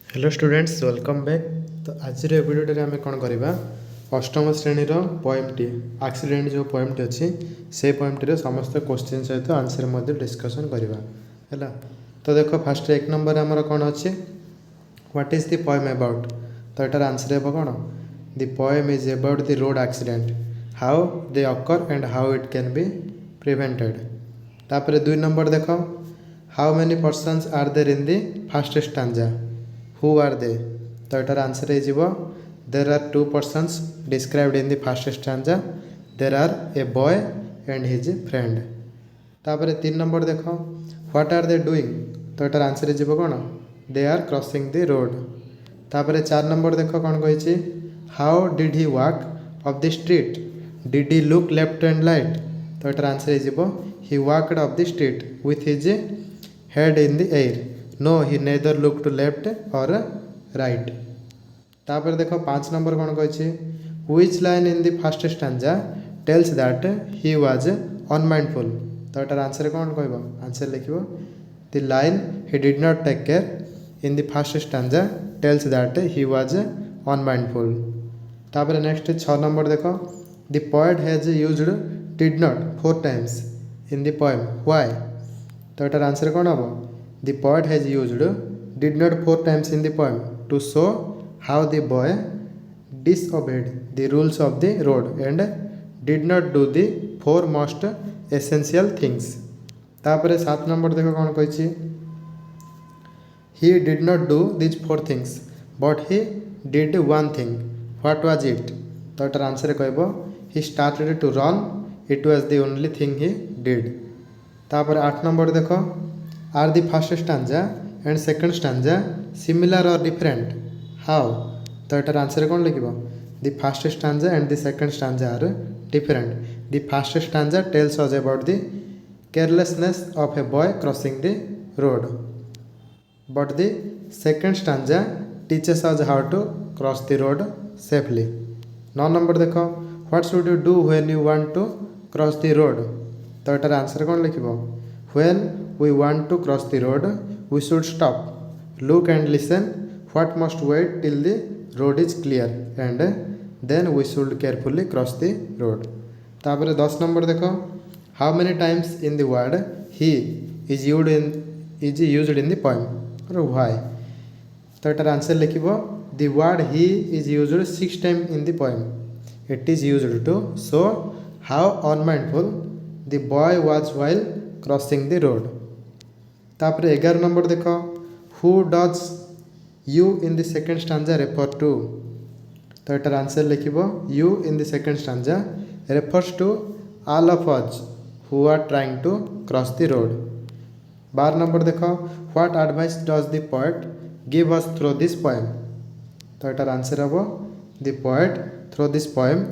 Hello students welcome back. तो आज video आम कौन करवा अष्टम श्रेणीर पोएमटी एक्सीडेंट जो पोएमटी अच्छी से पोएमटी समस्त क्वेश्चन सहित आंसर डिस्कसन करवा है। तो देख फास्ट एक नंबर आमर कौन अच्छे what is the poem about. तो यार आंसर हे कौन the poem is about the road accident how they occur and how it can be prevented. तापर 2 नंबर देख how many persons are there in the first stanza who are they. तो यार answer हो there are 2 persons described in the first stanza there are a boy and his friend. तापर 3 number देख what are they doing. तो यार answer हो कौन they are crossing the road. तापर 4 नंबर देख कौन कही how did he walk up the street did he look left and right. तो यार आंसर हो he walked up the street with his head in the air no he neither look to left और right. तापर देख 5 number कौन कही which line in the first stanza tells that he was unmindful. तो यार answer कौन कह answer लिख the line he did not take care in the first stanza tells that he was unmindful. तापर नेक्स्ट 6 नंबर देख the poet has used did not 4 times in the poem why. तो यार answer कौन हम The poet has used did not 4 times in the poem to show how the boy disobeyed the rules of the road and did not do the 4 most essential things। तापर 7 number देखो कौन कही he did not do these 4 things but he did one thing what was it। तो यार answer कहब he started to run it was the only thing he did। तापर 8 number देखो are the first stanza and second stanza similar or different how. तो यार answer कौन लिख the first stanza and the second stanza are different. The first stanza tells us about the carelessness of a boy crossing the road but the second stanza teaches us how to cross the road safely. 9 number देख what should you do when you want to cross the road. तो यार answer कौन लिख when we want to cross the road we should stop look and listen what must wait till the road is clear and then we should carefully cross the road। तापर 10 number देख how many times in the word he is used in the poem और why। तो यार answer लिख the word he is used 6 times in the poem it is used to show how unmindful the boy was while crossing the road. तापर 11 number देख who does you in the second stanza refer to. तो यार answer लिख you in the second stanza refers to all of us who are trying to cross the road. 12 number देख what advice does the poet give us through this poem. तो यार answer हम the poet through this poem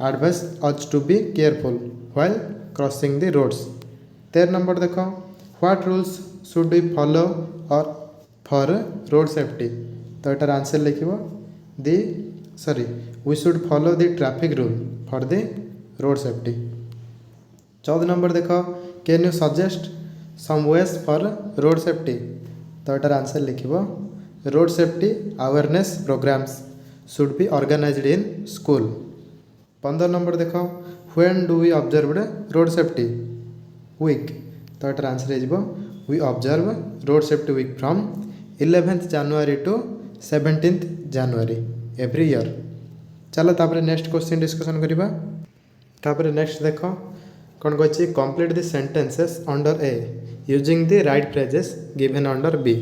advice us to be careful while crossing the roads. 13 number देख what rules should we follow और for road safety. तो यार answer लिख we should follow the traffic rule for the road safety. 14 number देख can you suggest some ways for road safety. तो यार answer लिख road safety awareness programmes should be organised in school. 15 number देख when do we observe road safety week. तो यार answer हो we observe road safety week from 11th January to 17th January every year. चलो तापर next question discussion करवा। तापर next देख कौन कही complete the sentences under a using the right phrases given under B.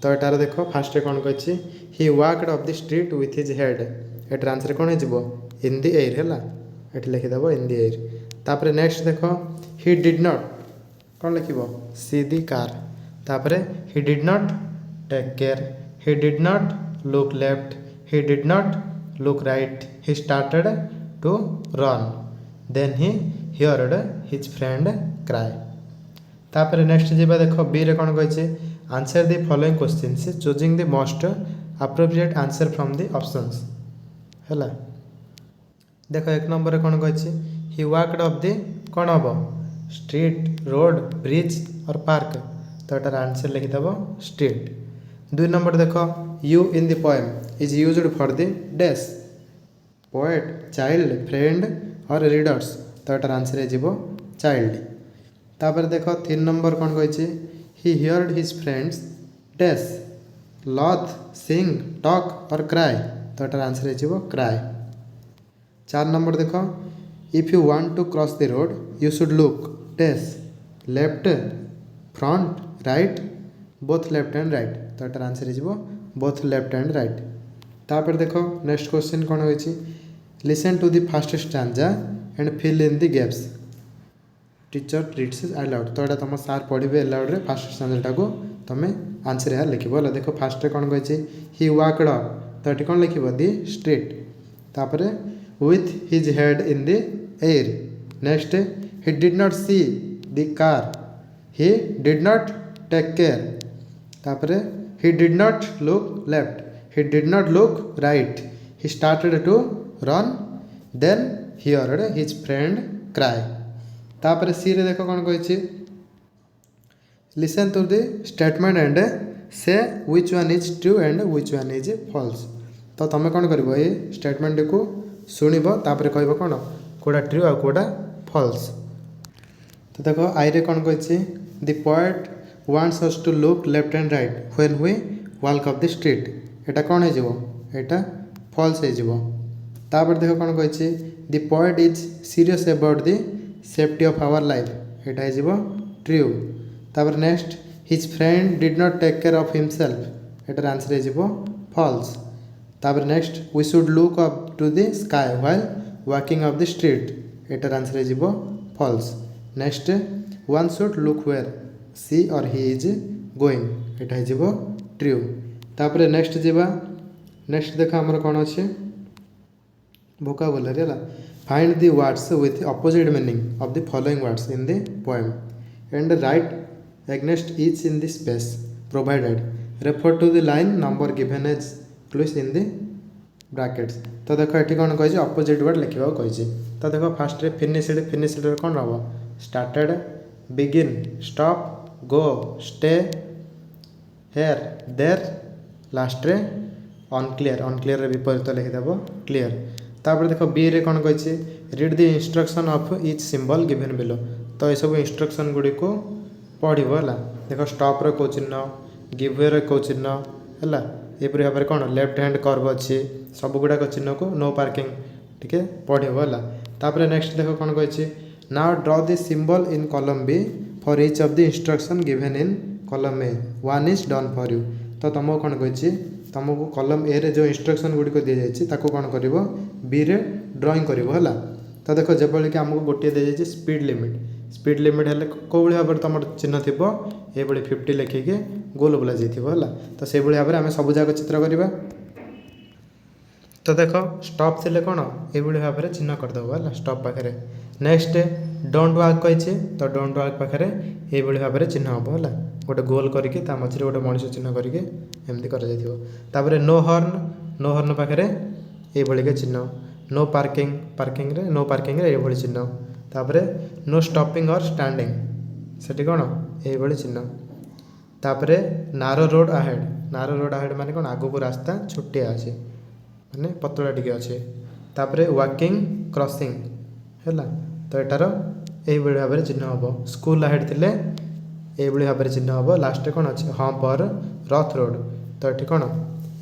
तो यार देख फास्ट कौन कही he walked up the street with his head. यार आंसर कौन हो इन द एयर है ये लिखिदेव इन द एयर। तापर नेक्स्ट देख ही डिड नॉट कौन लिख सी दी कार। तापर he did not take care he did not look left he did not look right he started to run then he heard his friend cry. तापर next जीवा देख B रे कौन कही answer the following questions choosing the most appropriate answer from the options है। देख 1 number कौन कही ही वॉकड अफ द कौन हम स्ट्रीट रोड ब्रिज और पार्क। तो यार आंसर लिखिदेव स्ट्रीट। दुई नंबर देख you in the poem is used for the dash poet child friend और रीडर्स तो यार आंसर हो चाइल्ड। तापर देख 3 नंबर कौन कही he heard his friends dash laugh sing talk और क्राए तो यार आंसर हो क्राए। 4 नंबर देख if you want to cross the road you should look dash left front right both left and right तो यार answer हो both left and right. तापर देख नेक्स्ट क्वेश्चन कौन होइछि listen to the first stanza and fill in the gaps teacher reads aloud तो यहाँ तुम सार पढ़े अलाउड रे फास्ट स्टांजाटा को तुम आंसर यहाँ लिख देख फास्ट कौन कही ही वाकड तो ये कौन लिख दि स्ट्रीट तापर with his head in the air next he did not see the car he did not take care तापर he did not look left he did not look right he started to run then he heard his friend cry तापर सी रे देखो कौन कही listen to the statement and say which one is true and which one is false तो तुम कौन कर ये स्टेटमेंट को शुणव तापर कह कौन कौटा ट्रू आ कौटा फल्स। तो देखो आई रे कौन कही the poet wants us to look left and right when we walk up the street एटा कौन है फल्स होपर देख कौन कही the poet is serious about the safety of our life एटा ट्रू तापर next his friend did not take care of himself एटार आंसर हो फल्स तापर next we should look up to the sky while walking up the street एटार answer हो falls next one should look where she or he is going एटा हो true तापर next जीवा next देख आमर कौन अच्छे वोकाबुलरी है find the words with opposite meaning of the following words in the poem and write against each in the space provided refer to the line number given as close in the brackets तो देख ये कौन कही opposite word लिखा कही तो देख fast finished कौन हम started begin stop go stay here there last रे अनक्लीयर विपरीत लिखिदेव क्लीयर तापर देख बी रे कौन कही read the instruction of each symbol given below तो ये सब इंस्ट्रक्शन गुड़ी को पढ़व है देख स्टॉप रो चिन्ह गिव वे रो चिन्ह है यहपरी भाव में कौन लेफ्ट हैंड कर्व अच्छी सब गुड़ाक चिन्ह को नो पार्किंग टी पढ़व है तापर नेक्स्ट देख कौन कही now draw the symbol in column B for each of the instruction given in column A one is done for you तो तुमको कौन कही तुमको कॉलम ए रे जो इंस्ट्रक्शन गुड़िक दी जाइए कौन कर बी रे ड्रॉइंग कर तो देख जब कि आमको गोटे दी जाइए स्पीड लिमिट है कौ भाव में तुम चिन्ह थी ये 50 लिखिकी गोल बुला जाइए तो से भाव में आम सबूक चित्र करवा तो देख स्टॉप थे कौन ये भाव में चिन्ह करदेव है स्टॉप पाखे नेक्स्ट डोंट वाक कही तो डोंट वाक पाखे ये भाव में चिन्ह हम है गोटे गोल करके मझे गोटे मनीष चिन्ह करके एमती कर नो हॉर्न पाखे ये चिन्ह नो पार्किंग रे नो पार्किंग रे ये चिन्ह तापर नो स्टॉपिंग और स्टैंडिंग से कौन ये चिन्ह तापर नारो रोड आहेड माने कौन आगो को रास्ता छोटिया अच्छे माने पतला टिके अच्छे तापर वॉकिंग क्रॉसिंग है तो यार यही भाव में चिन्ह हम स्कूल आहेड थे ये भाव में चिन्ह हम लास्ट कौन अच्छे हम्प और रथ रोड तो ये कौन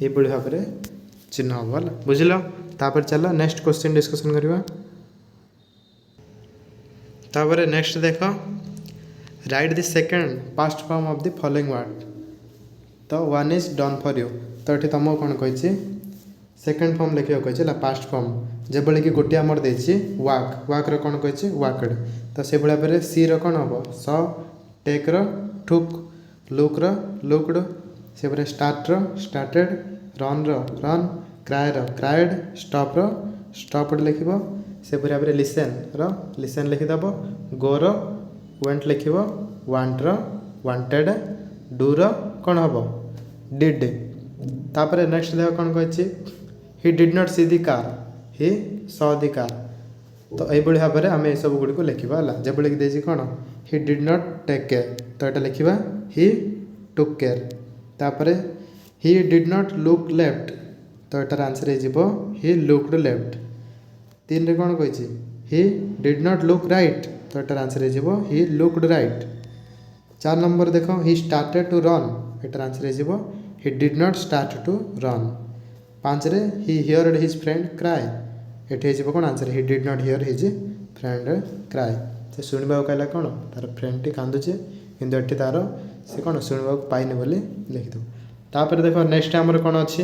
ये भाव में चिन्ह हम है बुझल तापर चल नेक्स्ट क्वेश्चन डिस्कशन करवा तापर नेक्स्ट देख write the second past form of the following word तो one is done for you तो ये तुमको कौन कही सेकेंड फॉर्म लिखा कही पास्ट फॉर्म जब कि गोटे आमर देती वाक कौन कही वाकड तो से भाव में सी कौन हम स टेक ठुक लुक लुकड से स्टार्टेड रन क्राएड स्टॉपड लिख से भाव में लिसन लिखिदेव गो वेंट लिख वांट वांटेड डू कौन हम डिड तापर नेक्स्ट देख कौन कही he did not see the car he saw the car तो ये भाव में आम ये सब गुड़ी को लिखा है जब देखिए कौन he did not take care तो यहाँ लिखा ही टुक केयर तापर he did not look left तो एटार आंसर हो हि लुक्ड लेफ्ट। 3 रे कौन कही हि डिड नॉट लुक राइट तो एटार आंसर हो हि लुक्ड राइट। 4 नंबर देख हि स्टार्टेड टू रन एटार आंसर हो he did not start to run. 5 रे हि हियर्ड हिज फ्रेंड क्राए एठी हो कौन answer he did not hear his friend cry. से शुणवा कहला कौन तार फ्रेंड टी कांदुचे किंतु एठी तार से कौन शुणवा पाइने बोली लिखिदो। तापर देखो नेक्स्ट आमर कौन अच्छी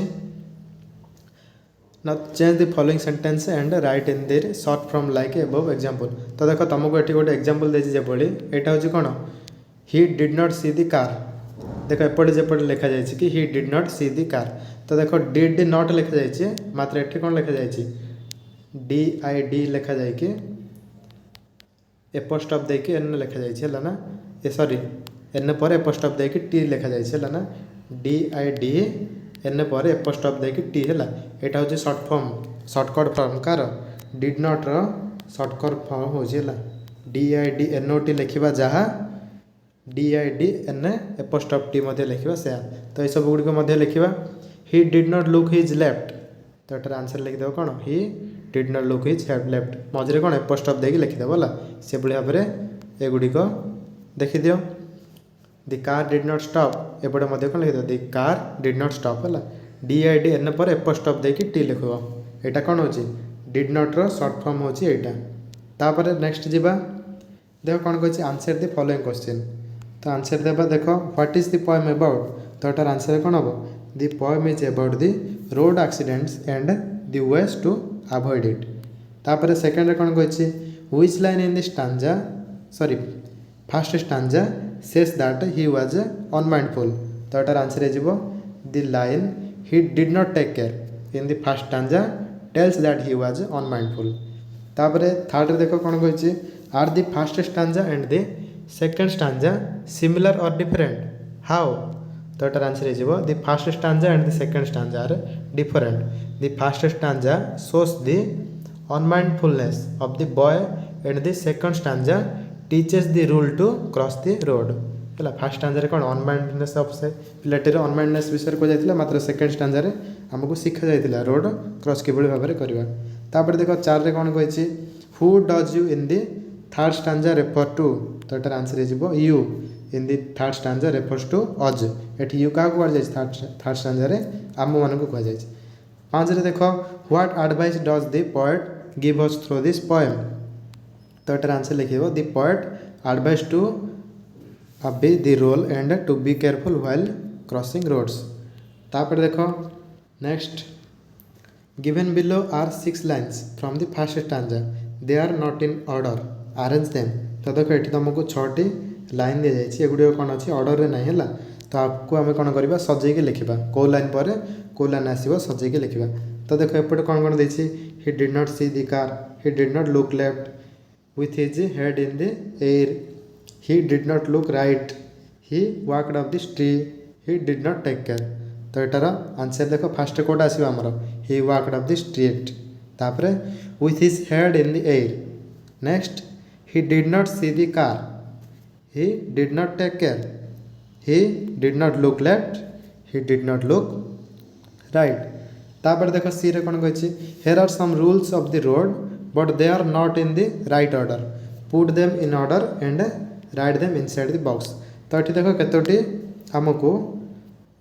ना change the following sentence and right in their short form like above example. तो देखो तुमको एठी गोटे एग्जांपल देछि जेपड़ी एटा होछि कोन he did not see the car. देखो एपटे जेपटे लिखा जायछि कि he did not see the car तो देखो डिड नॉट लिखा जायछि मात्र एठी कोन लिखा जायछि डी आई डी लिखा जाय कि एपोस्ट्रोफ दे के एन लिखा जायछि हला ना ए सॉरी एन पर एपोस्ट्रोफ दे के टी लिखा जायछि हला ना डी आई डी एन पर एपोस्ट्रोफ दे के टी हला। एटा होछि शॉर्टकट फॉर्म कार डिड नॉट रो शॉर्टकट फॉर्म होछि हला D I D N O T लिखिबा जहा D I D N apostrophe T मध्ये लिखिबा से तो ए सब गुडी को मध्ये लिखिबा he did not look his left तो एटार आंसर लिखि देबो कोन he did not look his left मझरे कोन एपोस्ट्रोफ देके लिखि देबो हला से बळी भाबरे ए गुडी को देखि दियो। The car did not stop एपटे मध्ये कोन लिखि दियो the car did not stop हला डी आई डी एन पर एपोस्ट्रोफ देके टी लिखबो एटा कोन होची डिड नॉट रो शॉर्ट फॉर्म होची एटा। तापर नेक्स्ट जीवा देखो कोन कहछि आंसर द फॉलोइंग क्वेश्चन तो आंसर देबा देखो what is the poem about तो एटार आंसर कोन हबो the poem is about the road accidents and the ways to avoid it. तापर सेकंड रे कोन कहछि which line in the stanza sorry first stanza says that he was unmindful तो एटार आंसर हो the line he did not take care in the first stanza tells that he was unmindful। तापर third रे देखो कोन कहछि are the first stanza and the second stanza similar or different how तो एटार आंसर हो the first stanza and the second stanza are different. The first stanza shows the unmindfulness of the boy and the second stanza teaches the rule to cross the road है first stanza कौन अनमाइंडनेस of से पिलाटीर अनमाइंडनेस विषय को जाइए मात्र second stanza आमको शिखा जाइए road cross किभली भाव में करवा। तापर देख 4 रे कौन कही who does you in the third stanza refer to तो एटार answer who you in the third stanza refers to अज एटी यू क्या कह जाए थर्ड स्टांजा आम मान को कह जाए। 5 रे देख what advice does the poet give us through this poem तो एटार आंसर लिखिबो the poet advice to obey the rule and to be careful while crossing roads। तापर देखो next given below are 6 lines from the first stanza they are not in order arrange them तो देखो एठी तुमको 6टी line दे जाइछि एगुडी कोन अछि order रे नै हला तो आपको हमें कोन करबा सजै के लिखिबा को लाइन पर को लाइन आसीबो सजै के लिखिबा। तो देखो एपटे कोन कोन दैछि he did not see the car he did not look left with his head in the air he did not look right he walked up the street he did not take care तो एटार answer देखो fast code आसीबा हमर he walked up the street तापरे with his head in the air next he did not see the car he did not take care he did not look left he did not look right। तापर देखो सी रे कोन कहछि here are some rules of the road but they are not in the right order put them in order and write them inside the box तो ये देख कतोटी आमको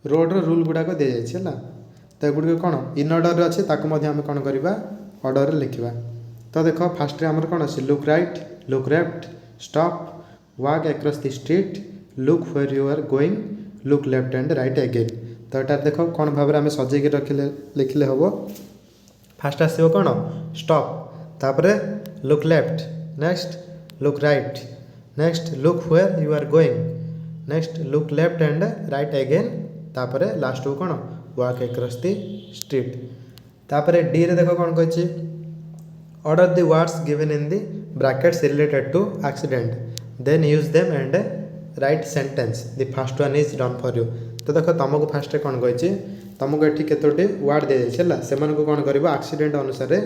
road rule गुड़ाक दि जाइए तो एगुड़ कौन इन ऑर्डर अच्छे आम कौन करवा ऑर्डर लिखा। तो देख फास्ट आमर कौन अच्छे look right look left stop walk across the street look where you are going look left and right again तो यहाँ देख कौन भाव में सजेक रखिले लिखिले हम फास्ट आसो कौन स्टॉप तापर look left next look right next look where you are going next look left and right again तापर लास्ट को कौन वॉक अक्रॉस द स्ट्रीट। तापर डी रे देखो कौन कही order the words given in the brackets related to accident then use them and write sentence the first one is done for you तो देखो तुमको फास्ट कौन कही तुमको ये केतोटी वार्ड दि जाइए से कौन कर एक्सीडेंट अनुसार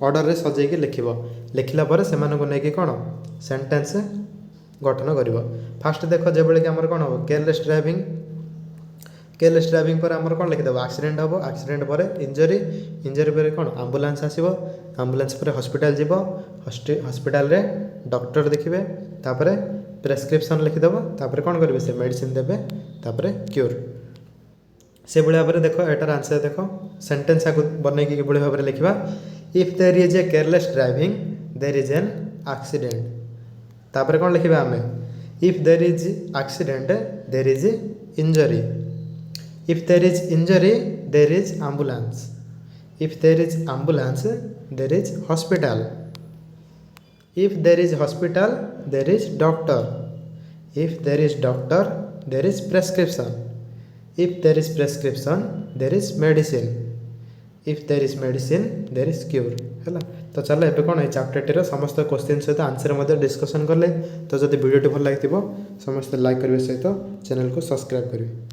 ऑर्डर रे सजेक लिखला पर से नहीं कौन सेंटेंस गठन कर। फास्ट देख जो कि कौन हम केयरलेस ड्राइविंग पर आमर कौन लिखिदेव एक्सीडेंट हम एक्सीडेंट पर इंजरी इंजरी पर कौन आम्बुलांस आसो आम्बुलांस पर हॉस्पिटल जीव हॉस्पिटल रे डॉक्टर देखिए तापर प्रेस्क्रिप्शन लिखिदेव तापर कौन करेंगे से मेडिसिन देवे तापर क्योर से भाई भाव देख एटार आंसर देख सेंटेंस आगे बनई कि भाव में लिखा if there is a careless driving there is an accident तापर कौन लिखा आम if there is accident there is injury if there is injury there is ambulance if there is ambulance there is hospital if there is hospital there is doctor if there is doctor there is prescription if there is prescription there is medicine if there is medicine there is cure है तो चलो एबे कौन chapter T समस्त question सहित answer discussion कले तो जब वीडियो भल लगी समस्त लाइक करने सहित चैनल को सब्सक्राइब करेंगे।